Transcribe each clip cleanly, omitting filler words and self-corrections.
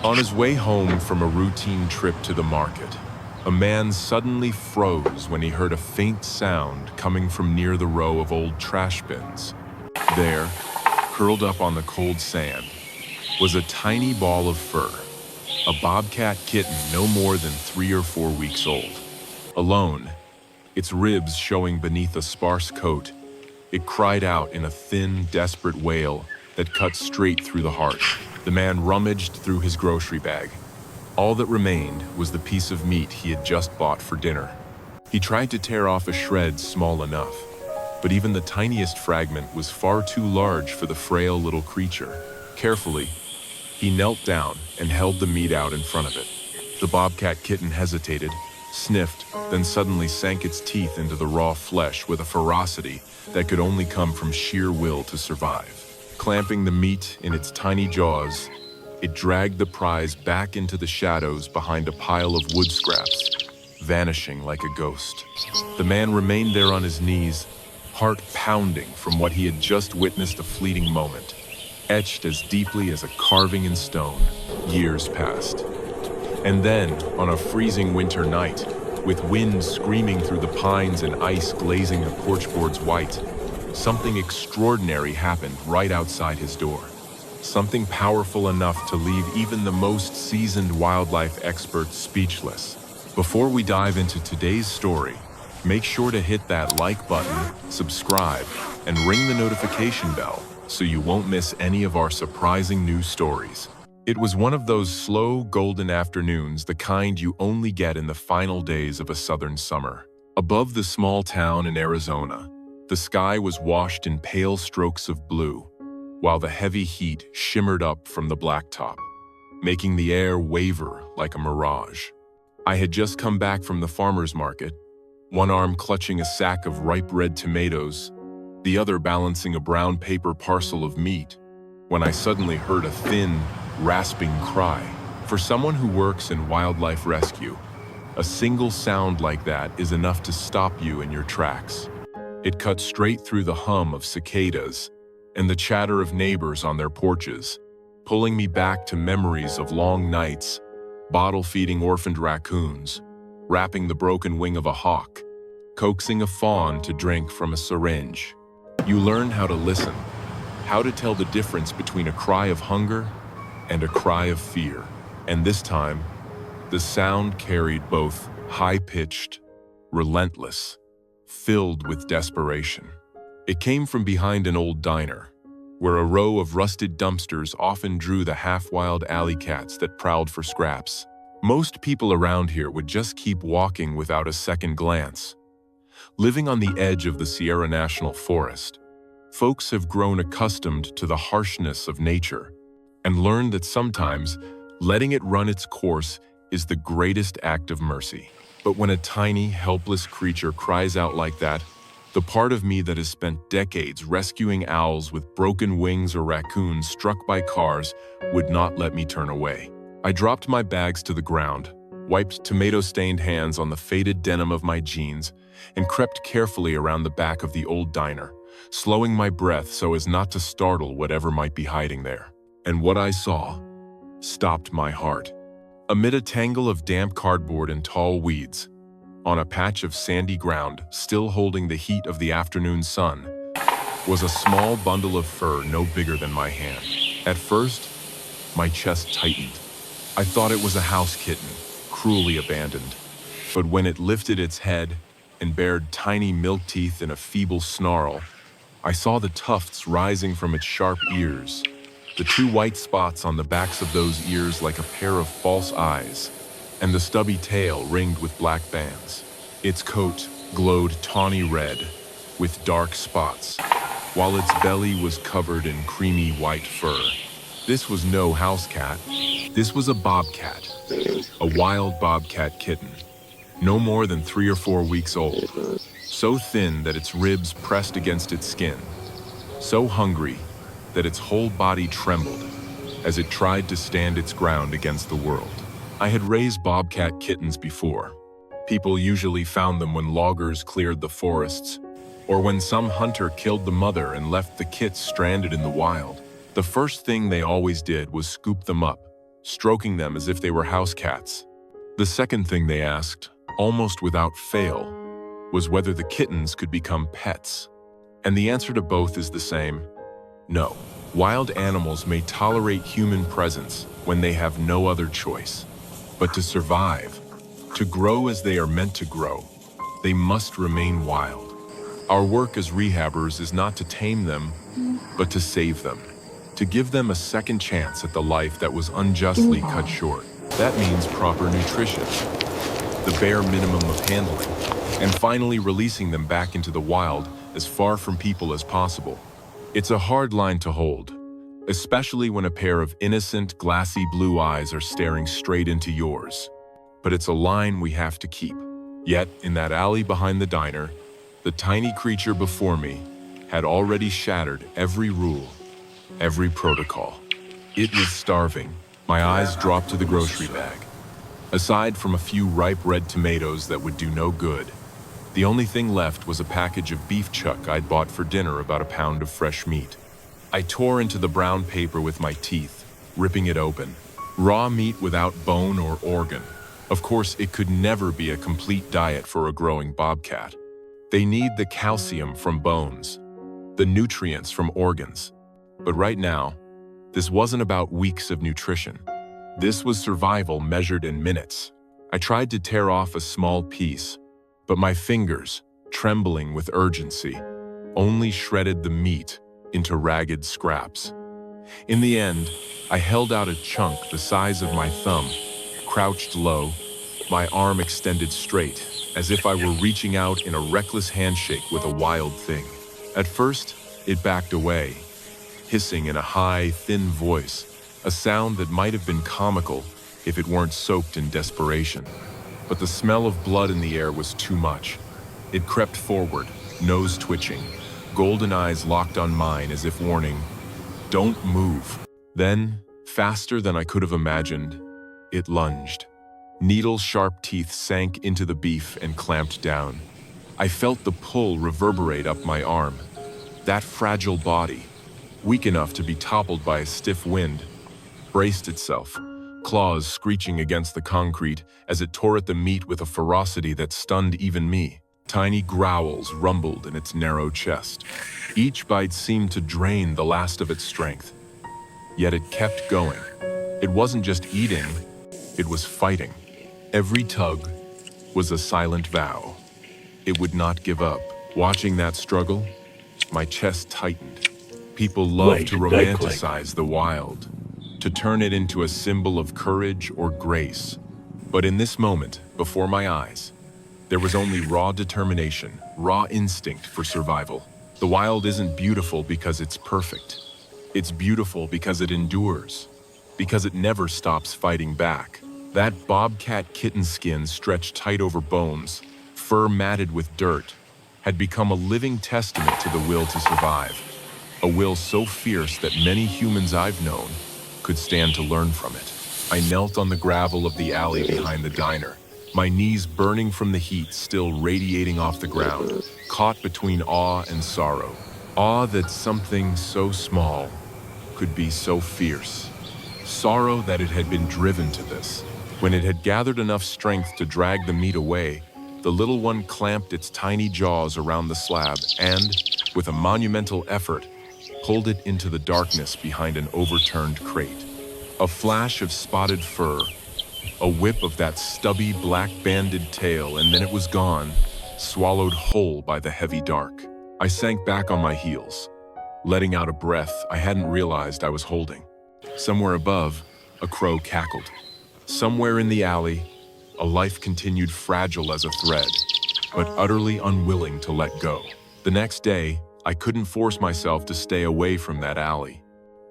On his way home from a routine trip to the market, a man suddenly froze when he heard a faint sound coming from near the row of old trash bins. There, curled up on the cold sand, was a tiny ball of fur, a bobcat kitten no more than 3 or 4 weeks old. Alone, its ribs showing beneath a sparse coat, it cried out in a thin, desperate wail that cut straight through the heart. The man rummaged through his grocery bag. All that remained was the piece of meat he had just bought for dinner. He tried to tear off a shred small enough, but even the tiniest fragment was far too large for the frail little creature. Carefully, he knelt down and held the meat out in front of it. The bobcat kitten hesitated, sniffed, then suddenly sank its teeth into the raw flesh with a ferocity that could only come from sheer will to survive. Clamping the meat in its tiny jaws, it dragged the prize back into the shadows behind a pile of wood scraps, vanishing like a ghost. The man remained there on his knees, heart pounding from what he had just witnessed a fleeting moment. Etched as deeply as a carving in stone, years passed. And then, on a freezing winter night, with wind screaming through the pines and ice glazing the porch boards white, something extraordinary happened right outside his door. Something powerful enough to leave even the most seasoned wildlife experts speechless. Before we dive into today's story, make sure to hit that like button, subscribe, and ring the notification bell so you won't miss any of our surprising news stories. It was one of those slow, golden afternoons, the kind you only get in the final days of a southern summer. Above the small town in Arizona, the sky was washed in pale strokes of blue, while the heavy heat shimmered up from the blacktop, making the air waver like a mirage. I had just come back from the farmer's market, one arm clutching a sack of ripe red tomatoes, the other balancing a brown paper parcel of meat, when I suddenly heard a thin, rasping cry. For someone who works in wildlife rescue, a single sound like that is enough to stop you in your tracks. It cut straight through the hum of cicadas and the chatter of neighbors on their porches, pulling me back to memories of long nights, bottle-feeding orphaned raccoons, wrapping the broken wing of a hawk, coaxing a fawn to drink from a syringe. You learn how to listen, how to tell the difference between a cry of hunger and a cry of fear. And this time, the sound carried both high-pitched, relentless, filled with desperation. It came from behind an old diner, where a row of rusted dumpsters often drew the half-wild alley cats that prowled for scraps. Most people around here would just keep walking without a second glance. Living on the edge of the Sierra National Forest, folks have grown accustomed to the harshness of nature and learned that sometimes letting it run its course is the greatest act of mercy. But when a tiny, helpless creature cries out like that, the part of me that has spent decades rescuing owls with broken wings or raccoons struck by cars would not let me turn away. I dropped my bags to the ground, wiped tomato-stained hands on the faded denim of my jeans, and crept carefully around the back of the old diner, slowing my breath so as not to startle whatever might be hiding there. And what I saw stopped my heart. Amid a tangle of damp cardboard and tall weeds, on a patch of sandy ground still holding the heat of the afternoon sun, was a small bundle of fur no bigger than my hand. At first, my chest tightened. I thought it was a house kitten, cruelly abandoned. But when it lifted its head and bared tiny milk teeth in a feeble snarl, I saw the tufts rising from its sharp ears, the two white spots on the backs of those ears like a pair of false eyes, and the stubby tail ringed with black bands. Its coat glowed tawny red with dark spots, while its belly was covered in creamy white fur. This was no house cat. This was a bobcat, a wild bobcat kitten, no more than 3 or 4 weeks old, so thin that its ribs pressed against its skin, so hungry that its whole body trembled as it tried to stand its ground against the world. I had raised bobcat kittens before. People usually found them when loggers cleared the forests, or when some hunter killed the mother and left the kits stranded in the wild. The first thing they always did was scoop them up, stroking them as if they were house cats. The second thing they asked, almost without fail, was whether the kittens could become pets. And the answer to both is the same: no. Wild animals may tolerate human presence when they have no other choice. But to survive, to grow as they are meant to grow, they must remain wild. Our work as rehabbers is not to tame them, but to save them, to give them a second chance at the life that was unjustly cut short. That means proper nutrition, the bare minimum of handling, and finally releasing them back into the wild as far from people as possible. It's a hard line to hold, especially when a pair of innocent, glassy blue eyes are staring straight into yours. But it's a line we have to keep. Yet, in that alley behind the diner, the tiny creature before me had already shattered every rule, every protocol. It was starving. My eyes dropped to the grocery bag. Aside from a few ripe red tomatoes that would do no good, the only thing left was a package of beef chuck I'd bought for dinner, about a pound of fresh meat. I tore into the brown paper with my teeth, ripping it open. Raw meat without bone or organ. Of course, it could never be a complete diet for a growing bobcat. They need the calcium from bones, the nutrients from organs. But right now, this wasn't about weeks of nutrition. This was survival measured in minutes. I tried to tear off a small piece, but my fingers, trembling with urgency, only shredded the meat into ragged scraps. In the end, I held out a chunk the size of my thumb, crouched low, my arm extended straight, as if I were reaching out in a reckless handshake with a wild thing. At first, it backed away, hissing in a high, thin voice, a sound that might have been comical if it weren't soaked in desperation. But the smell of blood in the air was too much. It crept forward, nose twitching, golden eyes locked on mine as if warning, "Don't move." Then, faster than I could have imagined, it lunged. Needle-sharp teeth sank into the beef and clamped down. I felt the pull reverberate up my arm. That fragile body, weak enough to be toppled by a stiff wind, braced itself, claws screeching against the concrete as it tore at the meat with a ferocity that stunned even me. Tiny growls rumbled in its narrow chest. Each bite seemed to drain the last of its strength. Yet it kept going. It wasn't just eating, it was fighting. Every tug was a silent vow. It would not give up. Watching that struggle, my chest tightened. People love to romanticize the wild, to turn it into a symbol of courage or grace. But in this moment, before my eyes, there was only raw determination, raw instinct for survival. The wild isn't beautiful because it's perfect. It's beautiful because it endures, because it never stops fighting back. That bobcat kitten skin stretched tight over bones, fur matted with dirt, had become a living testament to the will to survive. A will so fierce that many humans I've known could stand to learn from it. I knelt on the gravel of the alley behind the diner, my knees burning from the heat still radiating off the ground, caught between awe and sorrow. Awe that something so small could be so fierce. Sorrow that it had been driven to this. When it had gathered enough strength to drag the meat away, the little one clamped its tiny jaws around the slab and, with a monumental effort, pulled it into the darkness behind an overturned crate. A flash of spotted fur, a whip of that stubby black-banded tail, and then it was gone, swallowed whole by the heavy dark. I sank back on my heels, letting out a breath I hadn't realized I was holding. Somewhere above, a crow cackled. Somewhere in the alley, a life continued fragile as a thread, but utterly unwilling to let go. The next day, I couldn't force myself to stay away from that alley.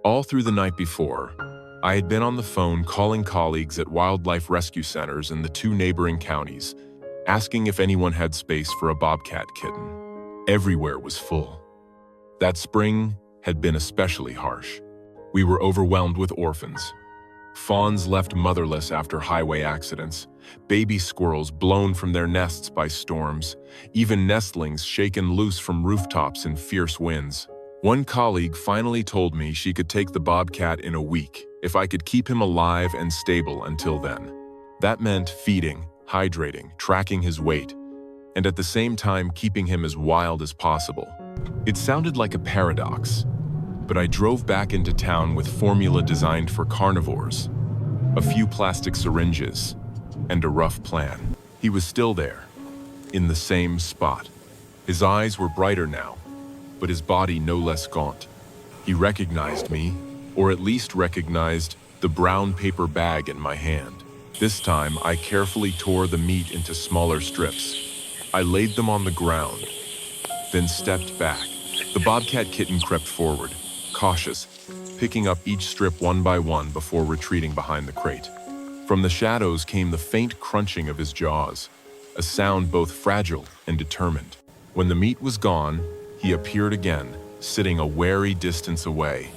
All through the night before, I had been on the phone calling colleagues at wildlife rescue centers in the 2 neighboring counties, asking if anyone had space for a bobcat kitten. Everywhere was full. That spring had been especially harsh. We were overwhelmed with orphans. Fawns left motherless after highway accidents, baby squirrels blown from their nests by storms, even nestlings shaken loose from rooftops in fierce winds. One colleague finally told me she could take the bobcat in a week, if I could keep him alive and stable until then. That meant feeding, hydrating, tracking his weight, and at the same time keeping him as wild as possible. It sounded like a paradox, but I drove back into town with formula designed for carnivores, a few plastic syringes, and a rough plan. He was still there, in the same spot. His eyes were brighter now, but his body no less gaunt. He recognized me, or at least recognized the brown paper bag in my hand. This time, I carefully tore the meat into smaller strips. I laid them on the ground, then stepped back. The Bobcat Kitten crept forward, cautious, picking up each strip one by one before retreating behind the crate. From the shadows came the faint crunching of his jaws, a sound both fragile and determined. When the meat was gone, he appeared again, sitting a wary distance away,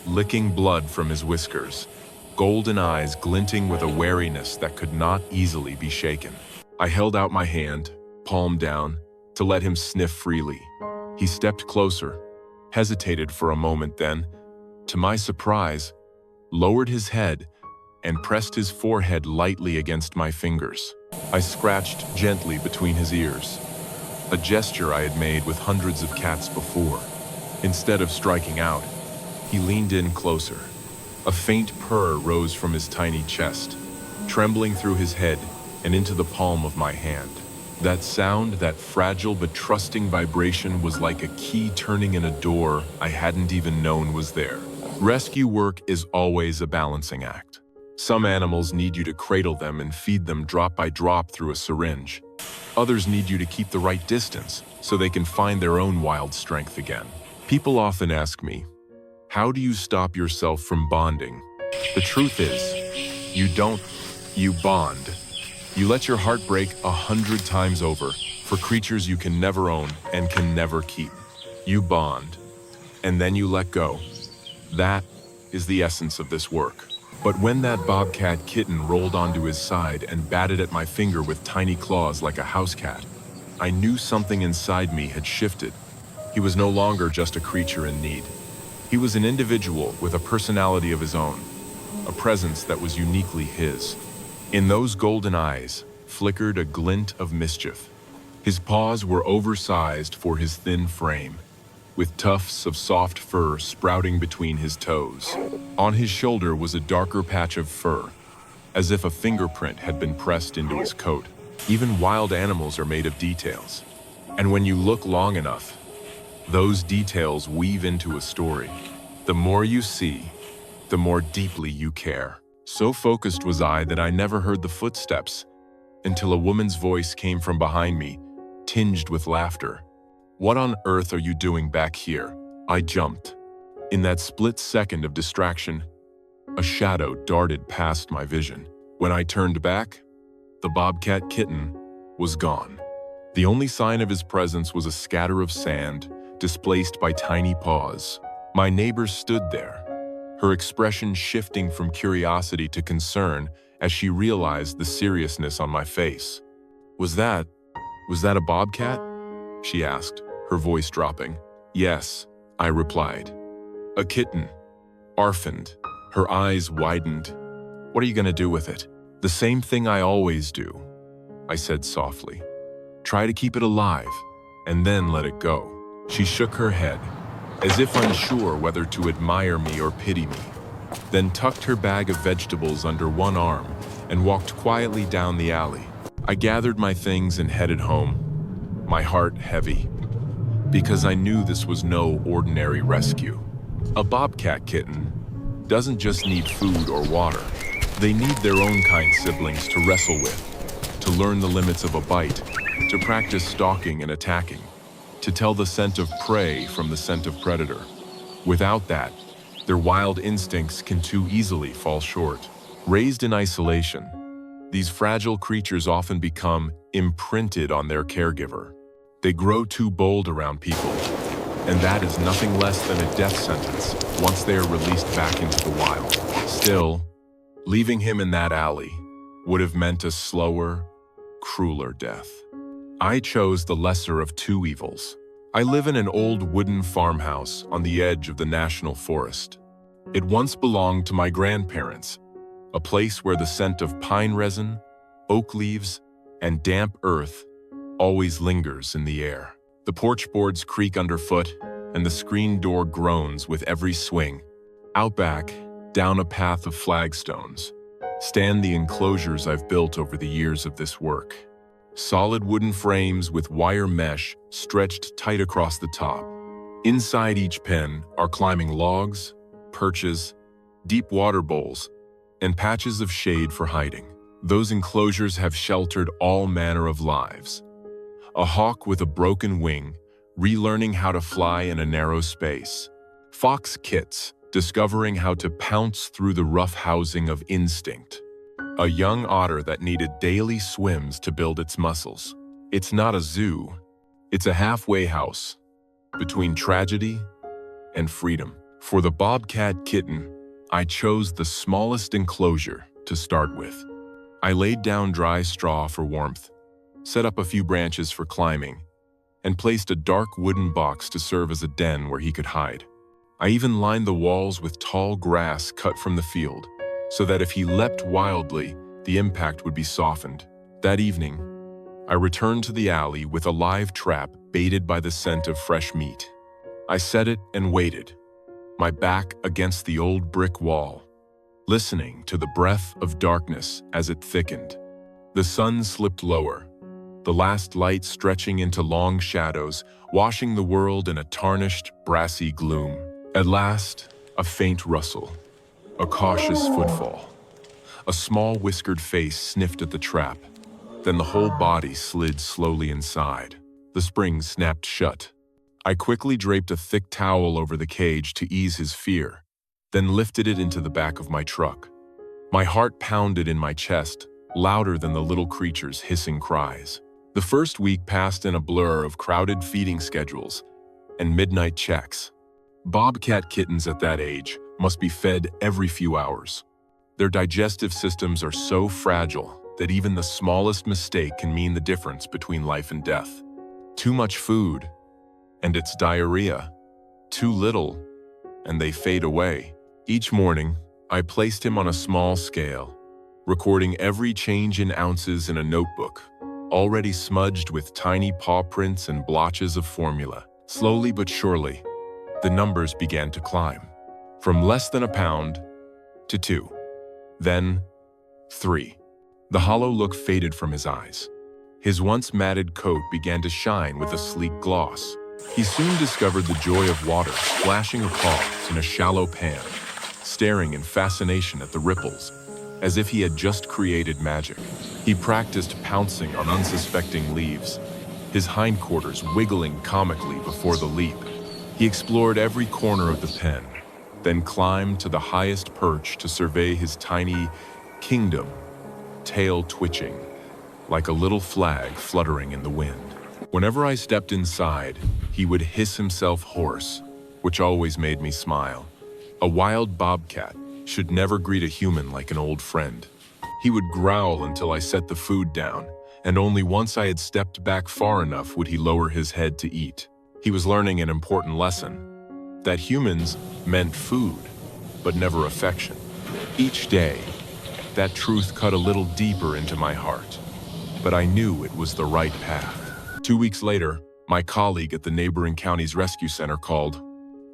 licking blood from his whiskers, golden eyes glinting with a wariness that could not easily be shaken. I held out my hand, palm down, to let him sniff freely. He stepped closer, hesitated for a moment, then, to my surprise, lowered his head and pressed his forehead lightly against my fingers. I scratched gently between his ears, a gesture I had made with hundreds of cats before. Instead of striking out, he leaned in closer. A faint purr rose from his tiny chest, trembling through his head and into the palm of my hand. That sound, that fragile but trusting vibration, was like a key turning in a door I hadn't even known was there. Rescue work is always a balancing act. Some animals need you to cradle them and feed them drop by drop through a syringe. Others need you to keep the right distance so they can find their own wild strength again. People often ask me, how do you stop yourself from bonding? The truth is, you don't. You bond. You let your heart break 100 times over for creatures you can never own and can never keep. You bond, and then you let go. That is the essence of this work. But when that Bobcat Kitten rolled onto his side and batted at my finger with tiny claws like a house cat, I knew something inside me had shifted. He was no longer just a creature in need. He was an individual with a personality of his own, a presence that was uniquely his. In those golden eyes flickered a glint of mischief. His paws were oversized for his thin frame, with tufts of soft fur sprouting between his toes. On his shoulder was a darker patch of fur, as if a fingerprint had been pressed into his coat. Even wild animals are made of details, and when you look long enough, those details weave into a story. The more you see, the more deeply you care. So focused was I that I never heard the footsteps until a woman's voice came from behind me, tinged with laughter. "What on earth are you doing back here?" I jumped. In that split second of distraction, a shadow darted past my vision. When I turned back, the Bobcat Kitten was gone. The only sign of his presence was a scatter of sand, displaced by tiny paws. My neighbor stood there, her expression shifting from curiosity to concern as she realized the seriousness on my face. Was that a bobcat?" she asked, her voice dropping. "Yes," I replied. "A kitten. Orphaned." Her eyes widened. "What are you gonna do with it?" "The same thing I always do," I said softly. "Try to keep it alive, and then let it go." She shook her head, as if unsure whether to admire me or pity me, then tucked her bag of vegetables under one arm and walked quietly down the alley. I gathered my things and headed home, my heart heavy, because I knew this was no ordinary rescue. A bobcat kitten doesn't just need food or water. They need their own kind siblings to wrestle with, to learn the limits of a bite, to practice stalking and attacking, to tell the scent of prey from the scent of predator. Without that, their wild instincts can too easily fall short. Raised in isolation, these fragile creatures often become imprinted on their caregiver. They grow too bold around people, and that is nothing less than a death sentence once they are released back into the wild. Still, leaving him in that alley would have meant a slower, crueler death. I chose the lesser of two evils. I live in an old wooden farmhouse on the edge of the national forest. It once belonged to my grandparents, a place where the scent of pine resin, oak leaves, and damp earth always lingers in the air. The porch boards creak underfoot, and the screen door groans with every swing. Out back, down a path of flagstones, stand the enclosures I've built over the years of this work. Solid wooden frames with wire mesh stretched tight across the top. Inside each pen are climbing logs, perches, deep water bowls, and patches of shade for hiding. Those enclosures have sheltered all manner of lives. A hawk with a broken wing, relearning how to fly in a narrow space. Fox kits, discovering how to pounce through the rough housing of instinct. A young otter that needed daily swims to build its muscles. It's not a zoo, it's a halfway house between tragedy and freedom. For the Bobcat Kitten, I chose the smallest enclosure to start with. I laid down dry straw for warmth, set up a few branches for climbing, and placed a dark wooden box to serve as a den where he could hide. I even lined the walls with tall grass cut from the field, so that if he leapt wildly, the impact would be softened. That evening, I returned to the alley with a live trap baited by the scent of fresh meat. I set it and waited, my back against the old brick wall, listening to the breath of darkness as it thickened. The sun slipped lower, the last light stretching into long shadows, washing the world in a tarnished, brassy gloom. At last, a faint rustle, a cautious footfall. A small whiskered face sniffed at the trap, then the whole body slid slowly inside. The spring snapped shut. I quickly draped a thick towel over the cage to ease his fear, then lifted it into the back of my truck. My heart pounded in my chest, louder than the little creature's hissing cries. The first week passed in a blur of crowded feeding schedules and midnight checks. Bobcat kittens at that age must be fed every few hours. Their digestive systems are so fragile that even the smallest mistake can mean the difference between life and death. Too much food, and it's diarrhea. Too little, and they fade away. Each morning, I placed him on a small scale, recording every change in ounces in a notebook, already smudged with tiny paw prints and blotches of formula. Slowly but surely, the numbers began to climb, from less than a pound to 2, then 3. The hollow look faded from his eyes. His once matted coat began to shine with a sleek gloss. He soon discovered the joy of water splashing across in a shallow pan, staring in fascination at the ripples, as if he had just created magic. He practiced pouncing on unsuspecting leaves, his hindquarters wiggling comically before the leap. He explored every corner of the pen, then climbed to the highest perch to survey his tiny kingdom, tail twitching, like a little flag fluttering in the wind. Whenever I stepped inside, he would hiss himself hoarse, which always made me smile. A wild bobcat should never greet a human like an old friend. He would growl until I set the food down, and only once I had stepped back far enough would he lower his head to eat. He was learning an important lesson, that humans meant food, but never affection. Each day, that truth cut a little deeper into my heart, but I knew it was the right path. 2 weeks later, my colleague at the neighboring county's rescue center called.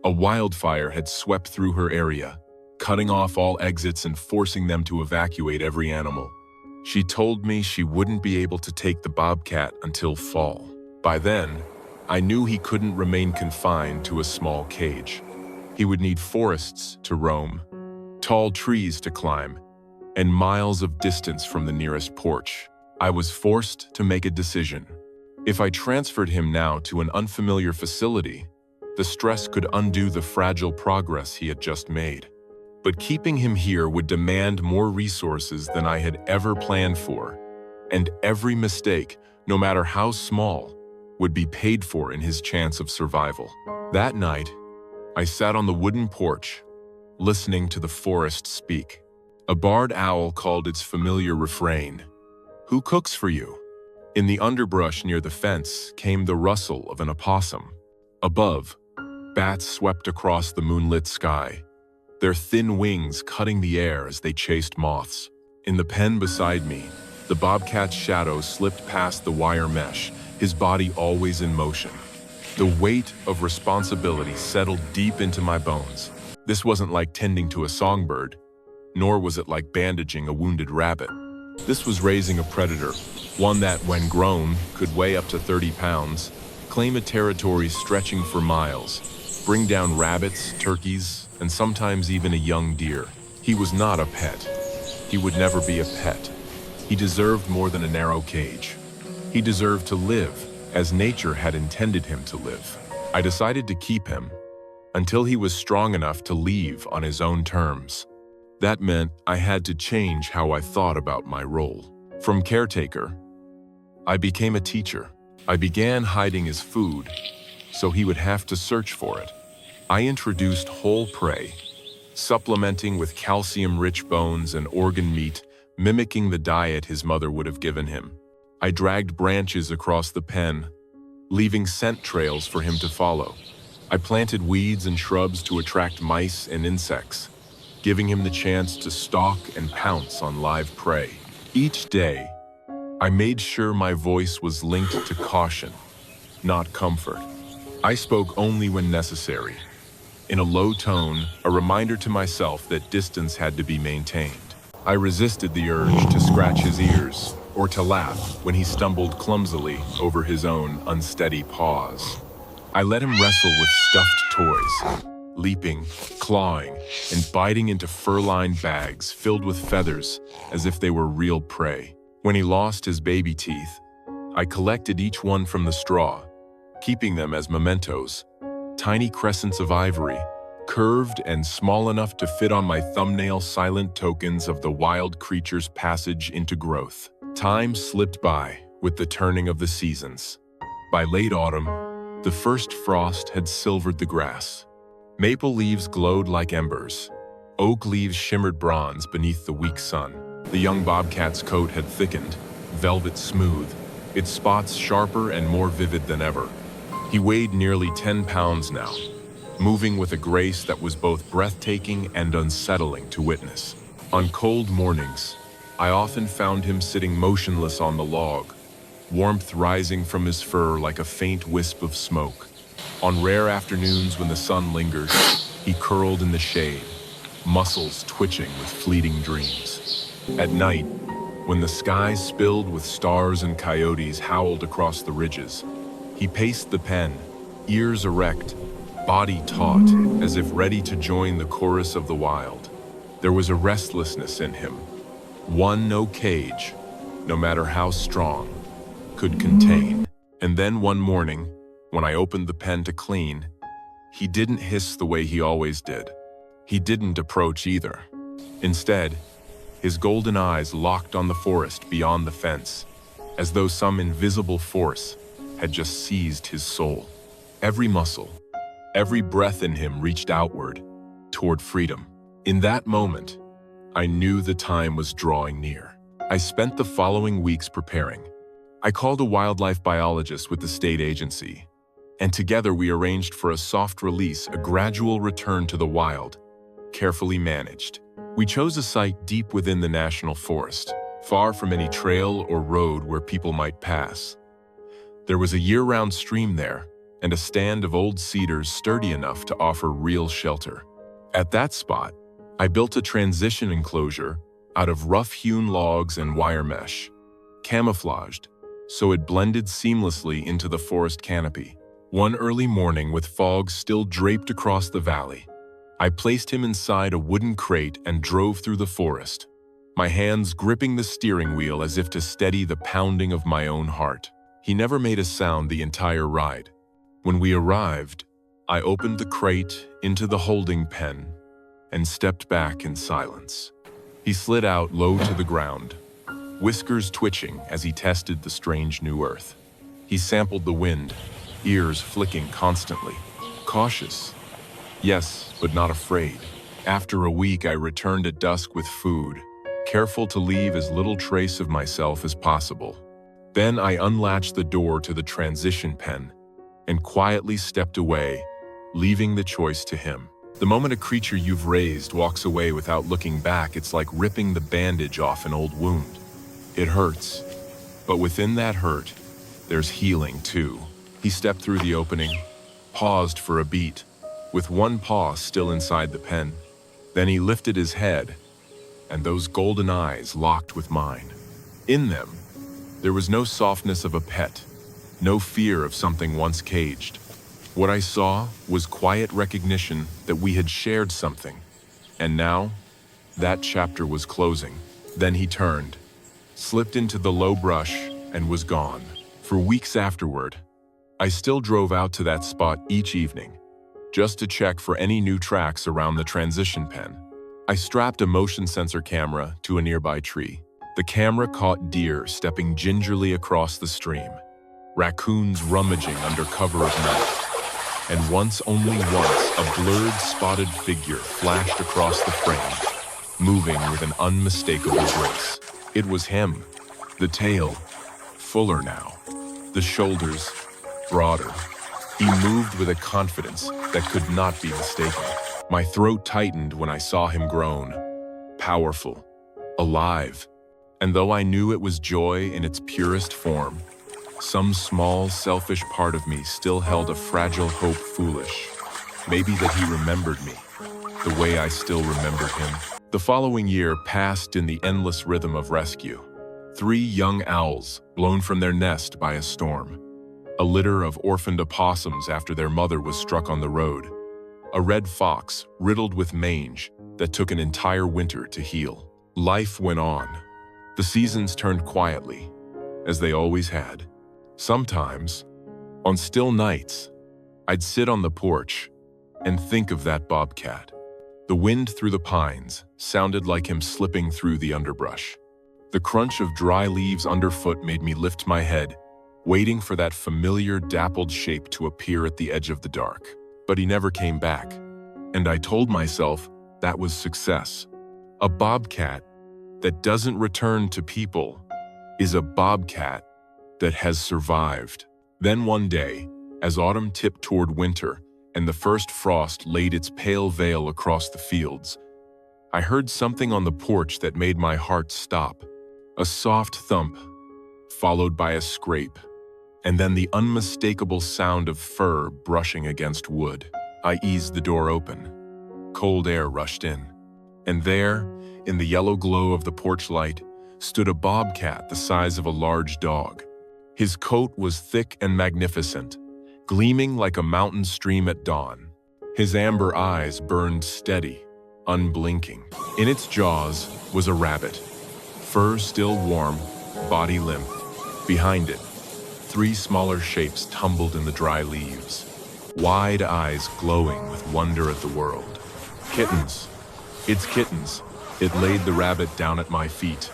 A wildfire had swept through her area, cutting off all exits and forcing them to evacuate every animal. She told me she wouldn't be able to take the bobcat until fall. By then, I knew he couldn't remain confined to a small cage. He would need forests to roam, tall trees to climb, and miles of distance from the nearest porch. I was forced to make a decision. If I transferred him now to an unfamiliar facility, the stress could undo the fragile progress he had just made. But keeping him here would demand more resources than I had ever planned for, and every mistake, no matter how small, would be paid for in his chance of survival. That night, I sat on the wooden porch, listening to the forest speak. A barred owl called its familiar refrain, "Who cooks for you?" In the underbrush near the fence came the rustle of an opossum. Above, bats swept across the moonlit sky, their thin wings cutting the air as they chased moths. In the pen beside me, the bobcat's shadow slipped past the wire mesh, his body always in motion. The weight of responsibility settled deep into my bones. This wasn't like tending to a songbird, nor was it like bandaging a wounded rabbit. This was raising a predator, one that, when grown, could weigh up to 30 pounds, claim a territory stretching for miles, bring down rabbits, turkeys, and sometimes even a young deer. He was not a pet. He would never be a pet. He deserved more than a narrow cage. He deserved to live as nature had intended him to live. I decided to keep him until he was strong enough to leave on his own terms. That meant I had to change how I thought about my role. From caretaker, I became a teacher. I began hiding his food so he would have to search for it. I introduced whole prey, supplementing with calcium-rich bones and organ meat, mimicking the diet his mother would have given him. I dragged branches across the pen, leaving scent trails for him to follow. I planted weeds and shrubs to attract mice and insects, giving him the chance to stalk and pounce on live prey. Each day, I made sure my voice was linked to caution, not comfort. I spoke only when necessary, in a low tone, a reminder to myself that distance had to be maintained. I resisted the urge to scratch his ears or to laugh when he stumbled clumsily over his own unsteady paws. I let him wrestle with stuffed toys, leaping, clawing, and biting into fur-lined bags filled with feathers as if they were real prey. When he lost his baby teeth, I collected each one from the straw, keeping them as mementos, tiny crescents of ivory, curved and small enough to fit on my thumbnail, silent tokens of the wild creature's passage into growth. Time slipped by with the turning of the seasons. By late autumn, the first frost had silvered the grass. Maple leaves glowed like embers. Oak leaves shimmered bronze beneath the weak sun. The young bobcat's coat had thickened, velvet smooth, its spots sharper and more vivid than ever. He weighed nearly 10 pounds now, moving with a grace that was both breathtaking and unsettling to witness. On cold mornings, I often found him sitting motionless on the log, warmth rising from his fur like a faint wisp of smoke. On rare afternoons when the sun lingered, he curled in the shade, muscles twitching with fleeting dreams. At night, when the sky spilled with stars and coyotes howled across the ridges, he paced the pen, ears erect, body taut, as if ready to join the chorus of the wild. There was a restlessness in him, one no cage, no matter how strong, could contain. And then one morning, when I opened the pen to clean, he didn't hiss the way he always did. He didn't approach either. Instead, his golden eyes locked on the forest beyond the fence, as though some invisible force had just seized his soul. Every muscle, every breath in him reached outward, toward freedom. In that moment, I knew the time was drawing near. I spent the following weeks preparing. I called a wildlife biologist with the state agency, and together we arranged for a soft release, a gradual return to the wild, carefully managed. We chose a site deep within the national forest, far from any trail or road where people might pass. There was a year-round stream there, and a stand of old cedars sturdy enough to offer real shelter. At that spot, I built a transition enclosure out of rough-hewn logs and wire mesh, camouflaged, so it blended seamlessly into the forest canopy. One early morning, with fog still draped across the valley, I placed him inside a wooden crate and drove through the forest, my hands gripping the steering wheel as if to steady the pounding of my own heart. He never made a sound the entire ride. When we arrived, I opened the crate into the holding pen and stepped back in silence. He slid out low to the ground, whiskers twitching as he tested the strange new earth. He sampled the wind, ears flicking constantly, cautious. Yes, but not afraid. After a week, I returned at dusk with food, careful to leave as little trace of myself as possible. Then I unlatched the door to the transition pen and quietly stepped away, leaving the choice to him. The moment a creature you've raised walks away without looking back, it's like ripping the bandage off an old wound. It hurts, but within that hurt, there's healing too. He stepped through the opening, paused for a beat, with one paw still inside the pen. Then he lifted his head, and those golden eyes locked with mine. In them, there was no softness of a pet, no fear of something once caged. What I saw was quiet recognition that we had shared something, and now, that chapter was closing. Then he turned, slipped into the low brush, and was gone. For weeks afterward, I still drove out to that spot each evening, just to check for any new tracks around the transition pen. I strapped a motion sensor camera to a nearby tree. The camera caught deer stepping gingerly across the stream, raccoons rummaging under cover of night, and once, only once, a blurred, spotted figure flashed across the frame, moving with an unmistakable grace. It was him. The tail, fuller now. The shoulders, broader. He moved with a confidence that could not be mistaken. My throat tightened when I saw him grown, powerful, alive. And though I knew it was joy in its purest form, some small, selfish part of me still held a fragile hope foolish. Maybe that he remembered me, the way I still remembered him. The following year passed in the endless rhythm of rescue. 3 young owls blown from their nest by a storm. A litter of orphaned opossums after their mother was struck on the road. A red fox riddled with mange that took an entire winter to heal. Life went on. The seasons turned quietly, as they always had. Sometimes, on still nights, I'd sit on the porch and think of that bobcat. The wind through the pines sounded like him slipping through the underbrush. The crunch of dry leaves underfoot made me lift my head, waiting for that familiar dappled shape to appear at the edge of the dark. But he never came back, and I told myself that was success. A bobcat that doesn't return to people is a bobcat that has survived. Then one day, as autumn tipped toward winter and the first frost laid its pale veil across the fields, I heard something on the porch that made my heart stop. A soft thump, followed by a scrape, and then the unmistakable sound of fur brushing against wood. I eased the door open. Cold air rushed in, and there, in the yellow glow of the porch light, stood a bobcat the size of a large dog. His coat was thick and magnificent, gleaming like a mountain stream at dawn. His amber eyes burned steady, unblinking. In its jaws was a rabbit, fur still warm, body limp. Behind it, 3 smaller shapes tumbled in the dry leaves, wide eyes glowing with wonder at the world. Kittens. It's kittens. It laid the rabbit down at my feet,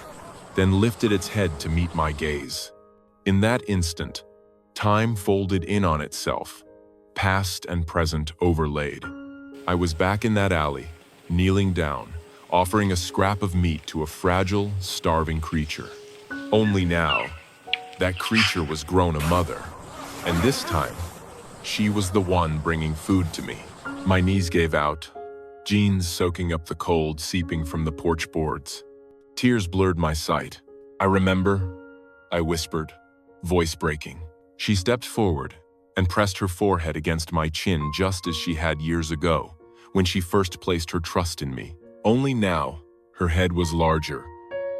then lifted its head to meet my gaze. In that instant, time folded in on itself, past and present overlaid. I was back in that alley, kneeling down, offering a scrap of meat to a fragile, starving creature. Only now, that creature was grown a mother, and this time, she was the one bringing food to me. My knees gave out, jeans soaking up the cold seeping from the porch boards. Tears blurred my sight. "I remember," I whispered, voice breaking. She stepped forward and pressed her forehead against my chin just as she had years ago, when she first placed her trust in me. Only now, her head was larger,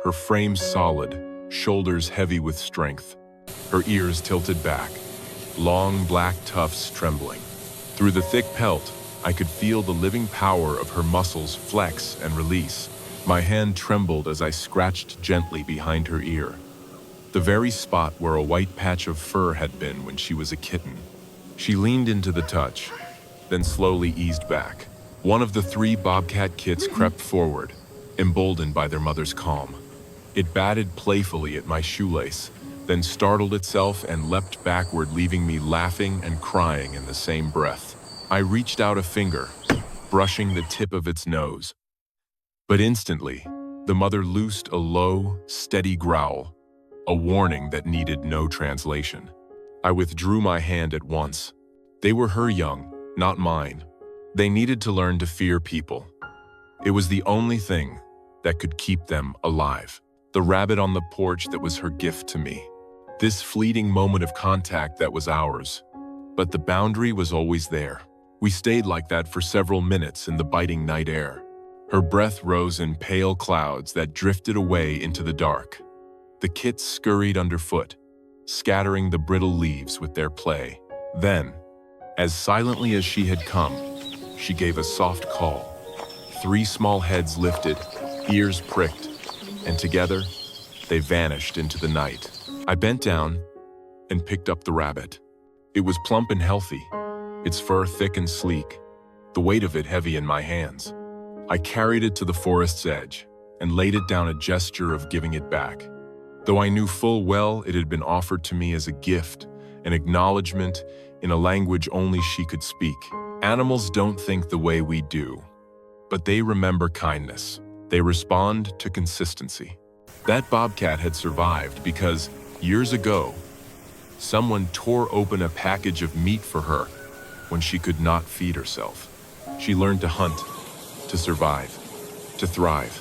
her frame solid, shoulders heavy with strength, her ears tilted back, long black tufts trembling. Through the thick pelt, I could feel the living power of her muscles flex and release. My hand trembled as I scratched gently behind her ear, the very spot where a white patch of fur had been when she was a kitten. She leaned into the touch, then slowly eased back. One of the 3 bobcat kits crept forward, emboldened by their mother's calm. It batted playfully at my shoelace, then startled itself and leapt backward, leaving me laughing and crying in the same breath. I reached out a finger, brushing the tip of its nose. But instantly, the mother loosed a low, steady growl, a warning that needed no translation. I withdrew my hand at once. They were her young, not mine. They needed to learn to fear people. It was the only thing that could keep them alive. The rabbit on the porch that was her gift to me. This fleeting moment of contact that was ours. But the boundary was always there. We stayed like that for several minutes in the biting night air. Her breath rose in pale clouds that drifted away into the dark. The kits scurried underfoot, scattering the brittle leaves with their play. Then, as silently as she had come, she gave a soft call. 3 small heads lifted, ears pricked, and together, they vanished into the night. I bent down and picked up the rabbit. It was plump and healthy, its fur thick and sleek, the weight of it heavy in my hands. I carried it to the forest's edge and laid it down, a gesture of giving it back. Though I knew full well it had been offered to me as a gift, an acknowledgement in a language only she could speak. Animals don't think the way we do, but they remember kindness. They respond to consistency. That bobcat had survived because, years ago, someone tore open a package of meat for her when she could not feed herself. She learned to hunt, to survive, to thrive.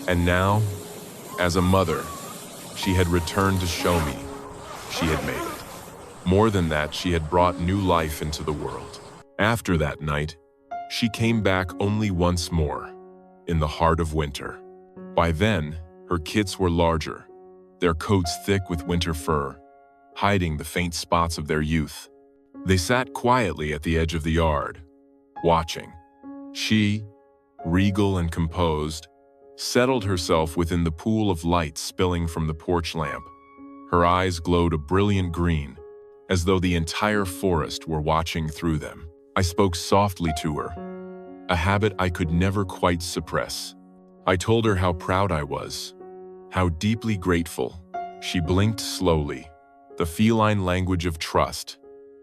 And now, as a mother, she had returned to show me she had made it. More than that, she had brought new life into the world. After that night, she came back only once more, in the heart of winter. By then, her kits were larger, their coats thick with winter fur, hiding the faint spots of their youth. They sat quietly at the edge of the yard, watching. She, regal and composed, settled herself within the pool of light spilling from the porch lamp. Her eyes glowed a brilliant green, as though the entire forest were watching through them. I spoke softly to her, a habit I could never quite suppress. I told her how proud I was, how deeply grateful. She blinked slowly, the feline language of trust,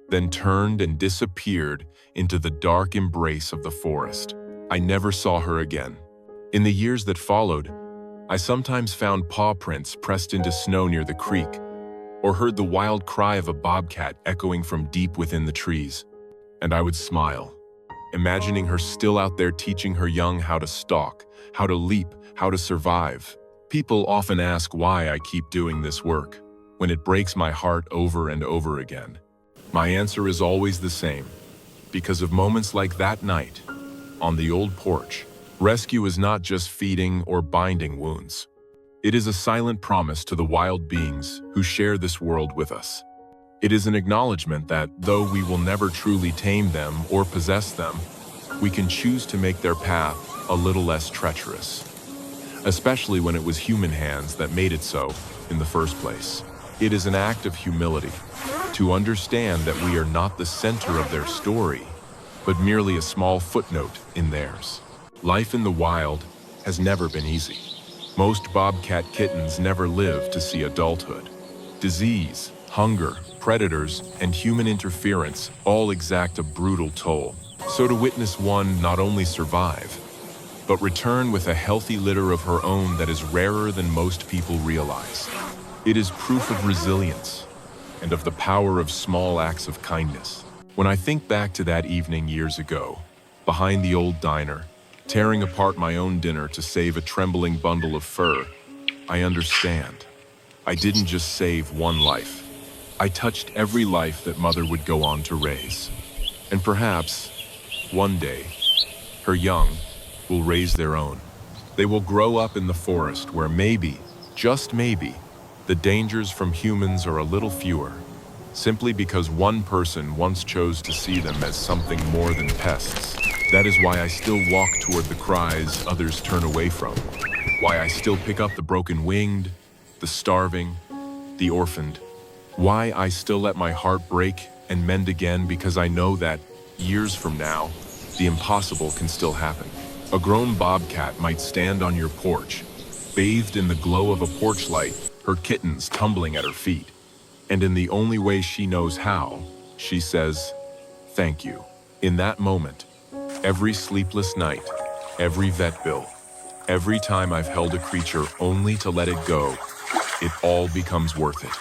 then turned and disappeared into the dark embrace of the forest. I never saw her again. In the years that followed, I sometimes found paw prints pressed into snow near the creek, or heard the wild cry of a bobcat echoing from deep within the trees. And I would smile, imagining her still out there teaching her young how to stalk, how to leap, how to survive. People often ask why I keep doing this work, when it breaks my heart over and over again. My answer is always the same, because of moments like that night, on the old porch. Rescue is not just feeding or binding wounds. It is a silent promise to the wild beings who share this world with us. It is an acknowledgement that, though we will never truly tame them or possess them, we can choose to make their path a little less treacherous. Especially when it was human hands that made it so in the first place. It is an act of humility to understand that we are not the center of their story, but merely a small footnote in theirs. Life in the wild has never been easy. Most bobcat kittens never live to see adulthood. Disease, hunger, predators, and human interference all exact a brutal toll. So to witness one not only survive, but return with a healthy litter of her own that is rarer than most people realize. It is proof of resilience and of the power of small acts of kindness. When I think back to that evening years ago, behind the old diner, tearing apart my own dinner to save a trembling bundle of fur, I understand. I didn't just save one life. I touched every life that Mother would go on to raise. And perhaps, one day, her young will raise their own. They will grow up in the forest where maybe, just maybe, the dangers from humans are a little fewer, simply because one person once chose to see them as something more than pests. That is why I still walk toward the cries others turn away from, why I still pick up the broken-winged, the starving, the orphaned, why I still let my heart break and mend again, because I know that, years from now, the impossible can still happen. A grown bobcat might stand on your porch, bathed in the glow of a porch light, her kittens tumbling at her feet. And in the only way she knows how, she says, "Thank you." In that moment, every sleepless night, every vet bill, every time I've held a creature only to let it go, it all becomes worth it.